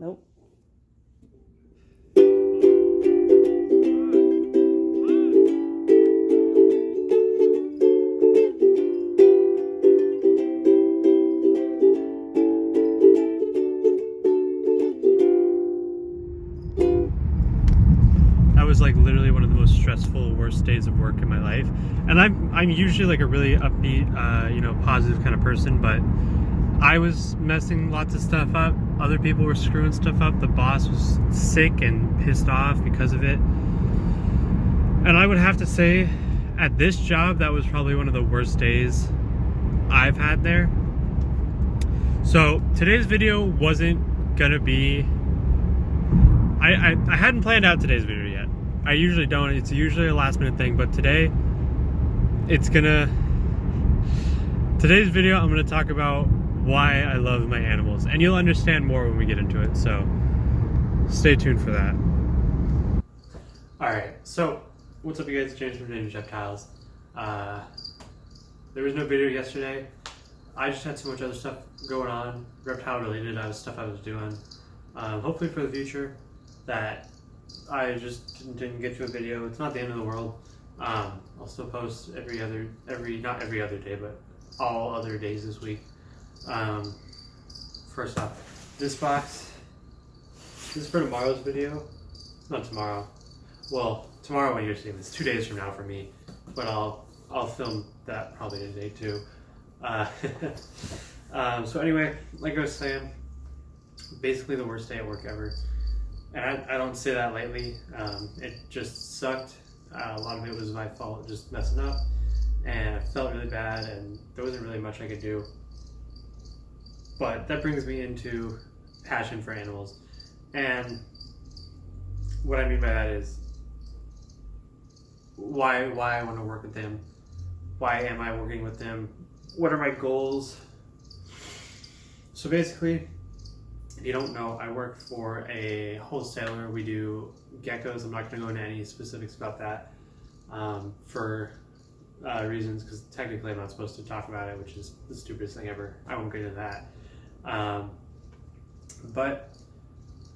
Nope. That was like literally one of the most stressful, worst days of work in my life. And I'm usually like a really upbeat, positive kind of person, but I was messing lots of stuff up. Other people were screwing stuff up. The boss was sick and pissed off because of it. And I would have to say, at this job, that was probably one of the worst days I've had there. So today's video wasn't gonna be, I hadn't planned out today's video yet. I usually don't. It's usually a last minute thing, but today's video, I'm gonna talk about why I love my animals, and you'll understand more when we get into it, so stay tuned for that. Alright, so what's up, you guys? James from Ninja Reptiles. There was no video yesterday. I just had so much other stuff going on, reptile related. Stuff I was doing. Hopefully for the future that I just didn't get to a video. It's not the end of the world. I'll still post not every other day, but all other days this week. First off, this box, this is for tomorrow's video. Not tomorrow. Well, tomorrow when you're seeing this, 2 days from now for me, but I'll film that probably today too. So anyway, like I was saying, basically the worst day at work ever. And I don't say that lightly. It just sucked. A lot of it was my fault, just messing up. And I felt really bad, and there wasn't really much I could do. But that brings me into passion for animals. And what I mean by that is why I want to work with them. Why am I working with them? What are my goals? So basically, if you don't know, I work for a wholesaler. We do geckos. I'm not going to go into any specifics about that for reasons, because technically I'm not supposed to talk about it, which is the stupidest thing ever. I won't get into that. But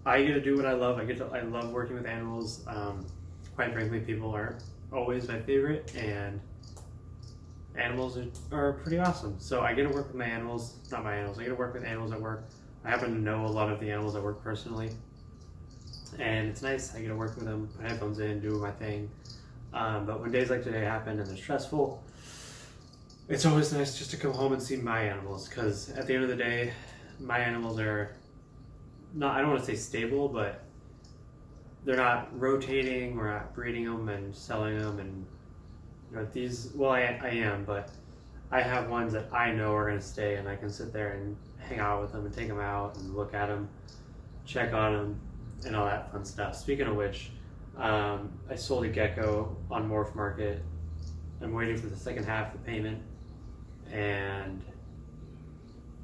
I get to do what I love. I love working with animals. Quite frankly, people aren't always my favorite, and animals are pretty awesome. So I get to work with my animals, not my animals. I get to work with animals at work. I happen to know a lot of the animals at work personally, and it's nice. I get to work with them, put headphones in, do my thing. But when days like today happen and they're stressful, it's always nice just to come home and see my animals, because at the end of the day, my animals are not, I don't want to say stable, but they're not rotating. We're not breeding them and selling them, and these, well, I am, but I have ones that I know are going to stay, and I can sit there and hang out with them and take them out and look at them, check on them, and all that fun stuff. Speaking of which, I sold a gecko on Morph Market. I'm waiting for the second half of the payment, and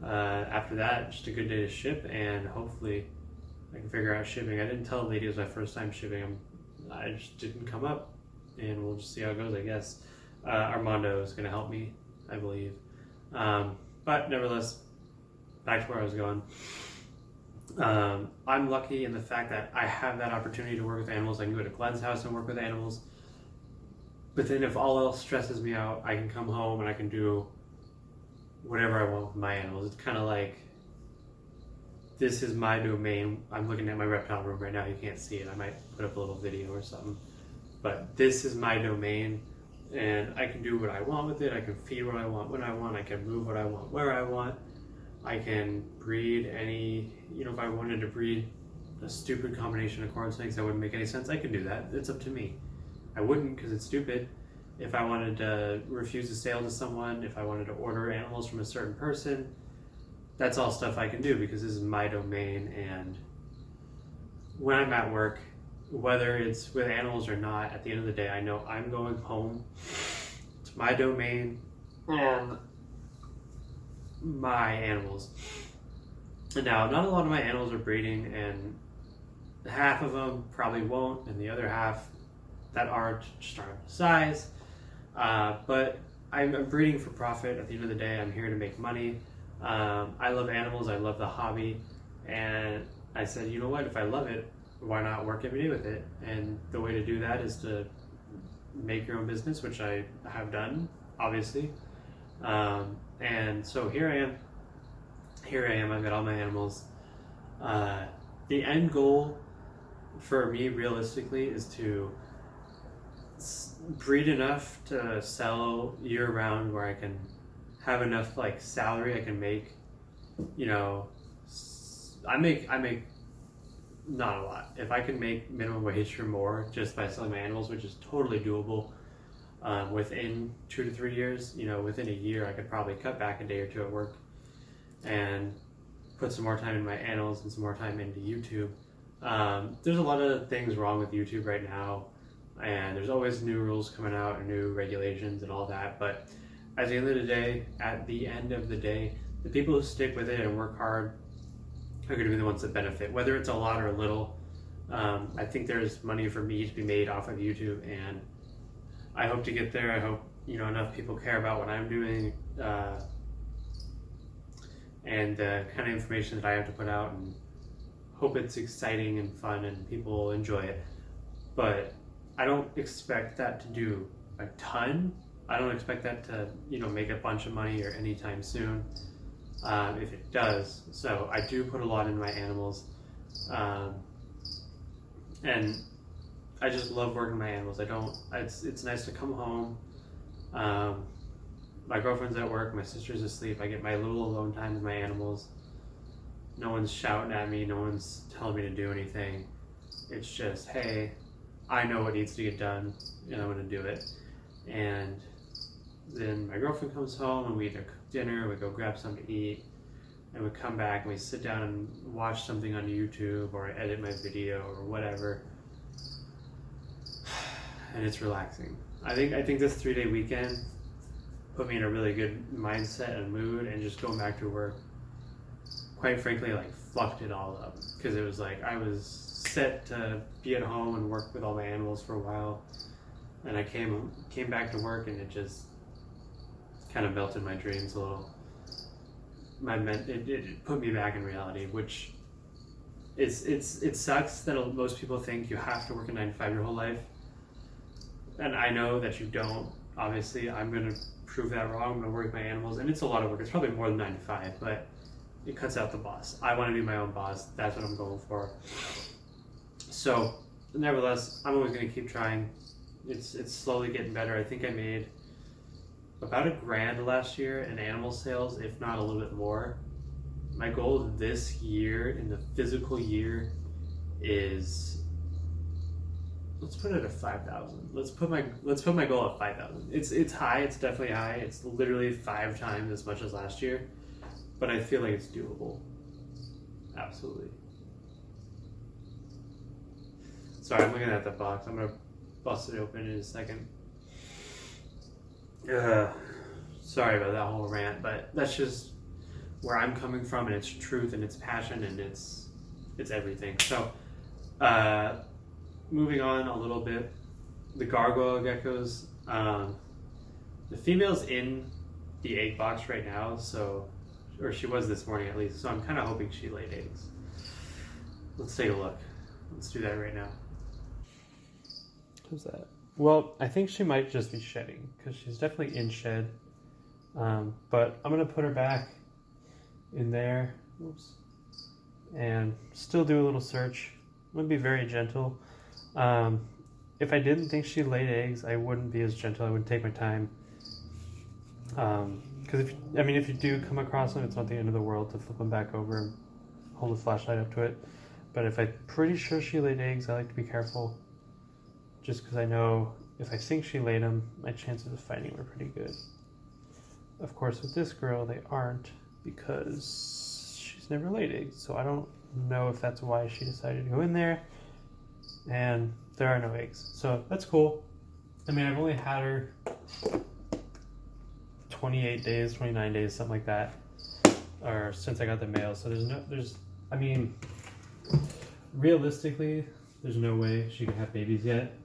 after that, just a good day to ship, and hopefully I can figure out shipping. I didn't tell the lady it was my first time shipping them. I just didn't come up, and we'll just see how it goes, I guess. Armando is going to help me, I believe. But nevertheless, back to where I was going. I'm lucky in the fact that I have that opportunity to work with animals. I can go to Glenn's house and work with animals. But then if all else stresses me out, I can come home and I can do whatever I want with my animals. It's kind of like, this is my domain. I'm looking at my reptile room right now. You can't see it. I might put up a little video or something. But this is my domain, and I can do what I want with it. I can feed what I want when I want. I can move what I want where I want. I can breed any, if I wanted to breed a stupid combination of corn snakes that wouldn't make any sense, I can do that. It's up to me. I wouldn't, because it's stupid. If I wanted to refuse a sale to someone, if I wanted to order animals from a certain person, that's all stuff I can do, because this is my domain. And when I'm at work, whether it's with animals or not, at the end of the day, I know I'm going home. It's my domain and my animals. And now, not a lot of my animals are breeding, and half of them probably won't, and the other half that aren't just aren't the size. But I'm breeding for profit. At the end of the day, I'm here to make money. I love animals. I love the hobby, and I I said, you know what, if I love it, why not work every day with it? And the way to do that is to make your own business, which I have done, obviously. And so here I am, I've got all my animals. The end goal for me, realistically, is to breed enough to sell year round, where I can have enough like salary I can make. You know, I make not a lot. If I can make minimum wage or more just by selling my animals, which is totally doable, within 2 to 3 years, you know, within a year, I could probably cut back a day or two at work and put some more time in my animals and some more time into YouTube. There's a lot of things wrong with YouTube right now, and there's always new rules coming out and new regulations and all that. But at the end of the day, the people who stick with it and work hard are going to be the ones that benefit, whether it's a lot or a little. I think there's money for me to be made off of YouTube, and I hope to get there. I hope, you know, enough people care about what I'm doing, and the kind of information that I have to put out, and hope it's exciting and fun and people enjoy it. But I don't expect that to do a ton. I don't expect that to, you know, make a bunch of money or anytime soon, if it does. So I do put a lot in my animals, and I just love working with my animals. It's nice to come home. My girlfriend's at work, my sister's asleep. I get my little alone time with my animals. No one's shouting at me, no one's telling me to do anything. It's just, hey, I know what needs to get done, and I'm gonna do it. And then my girlfriend comes home, and we either cook dinner, we go grab something to eat, and we come back and we sit down and watch something on YouTube, or I edit my video or whatever. And it's relaxing. I think this 3-day weekend put me in a really good mindset and mood, and just going back to work, quite frankly, like fucked it all up, because it was like I was set to be at home and work with all my animals for a while, and I came back to work, and it just kind of melted my dreams a little. It put me back in reality, which it sucks that most people think you have to work a 9 to 5 your whole life, and I know that you don't. Obviously, I'm gonna prove that wrong. I'm gonna work with my animals, and it's a lot of work. It's probably more than 9 to 5, but it cuts out the boss. I want to be my own boss. That's what I'm going for. So, nevertheless, I'm always going to keep trying. It's slowly getting better. I think I made about $1,000 last year in animal sales, if not a little bit more. My goal this year, in the physical year, is, let's put it at 5,000. Let's put my goal at 5,000. It's high. It's definitely high. It's literally 5 times as much as last year. But I feel like it's doable. Absolutely. Sorry, I'm looking at the box. I'm going to bust it open in a second. Sorry about that whole rant, but that's just where I'm coming from, and it's truth, and it's passion, and it's everything. So, moving on a little bit, the gargoyle geckos. The female's in the egg box right now, so... or she was this morning at least, so I'm kind of hoping she laid eggs. Let's take a look. Let's do that right now. How's that? Well, I think she might just be shedding, because she's definitely in shed. But I'm going to put her back in there. Oops. And still do a little search. I'm going to be very gentle. If I didn't think she laid eggs, I wouldn't be as gentle. I would take my time. Because if you do come across them, it's not the end of the world to flip them back over and hold a flashlight up to it. But if I'm pretty sure she laid eggs, I like to be careful. Just because I know if I think she laid them, my chances of finding them are pretty good. Of course, with this girl, they aren't, because she's never laid eggs. So I don't know if that's why she decided to go in there. And there are no eggs. So that's cool. I mean, I've only had her 28 days, 29 days, something like that, or since I got the mail. So realistically, there's no way she can have babies yet,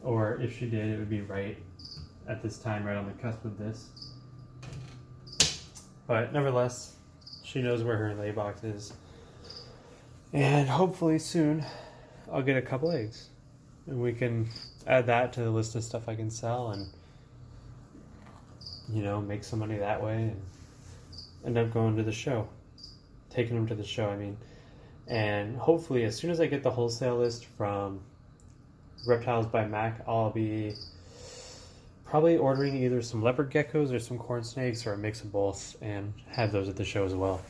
or if she did, it would be right at this time, right on the cusp of this. But nevertheless, she knows where her lay box is. And hopefully soon I'll get a couple eggs. And we can add that to the list of stuff I can sell and, make some money that way and end up going to the show. Taking them to the show, I mean. And hopefully as soon as I get the wholesale list from Reptiles by Mac, I'll be probably ordering either some leopard geckos or some corn snakes or a mix of both and have those at the show as well.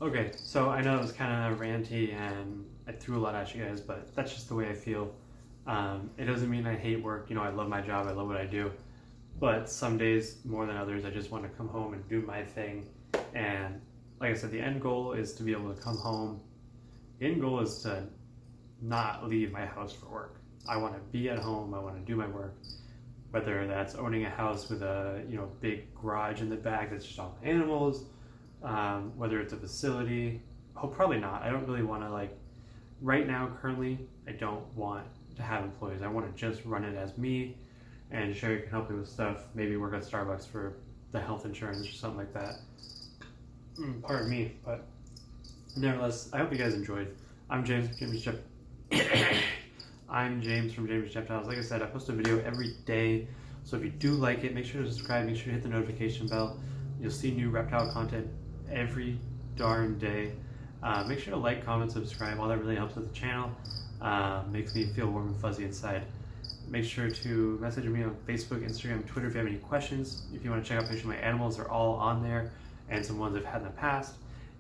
Okay, so I know it was kind of ranty and I threw a lot at you guys, but that's just the way I feel. It doesn't mean I hate work. I love my job. I love what I do. But some days, more than others, I just want to come home and do my thing. And like I said, the end goal is to be able to come home. The end goal is to not leave my house for work. I want to be at home. I want to do my work. Whether that's owning a house with a big garage in the back that's just all animals, whether it's a facility. Oh, probably not. I don't really want to right now, currently, I don't want to have employees. I want to just run it as me, and Sherry can help me with stuff. Maybe work at Starbucks for the health insurance or something like that. Pardon me, but nevertheless, I hope you guys enjoyed. I'm James from James from James Reptiles. Like I said, I post a video every day, so if you do like it, make sure to subscribe, make sure to hit the notification bell. You'll see new reptile content every darn day. Make sure to like, comment, subscribe. All that really helps with the channel. Makes me feel warm and fuzzy inside. Make sure to message me on Facebook, Instagram, Twitter if you have any questions. If you want to check out pictures of my animals, they're all on there, and some ones I've had in the past.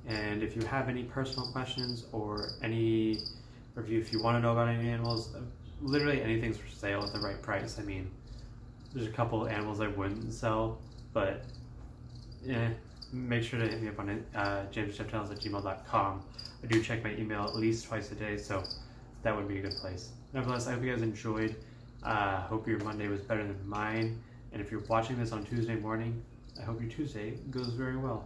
And if you have any personal questions or if you want to know about any animals, literally anything's for sale at the right price. I mean, there's a couple animals I wouldn't sell, but make sure to hit me up on jamesreptiles@gmail.com. I do check my email at least twice a day, so that would be a good place. Nevertheless, I hope you guys enjoyed. Hope your Monday was better than mine. And if you're watching this on Tuesday morning, I hope your Tuesday goes very well.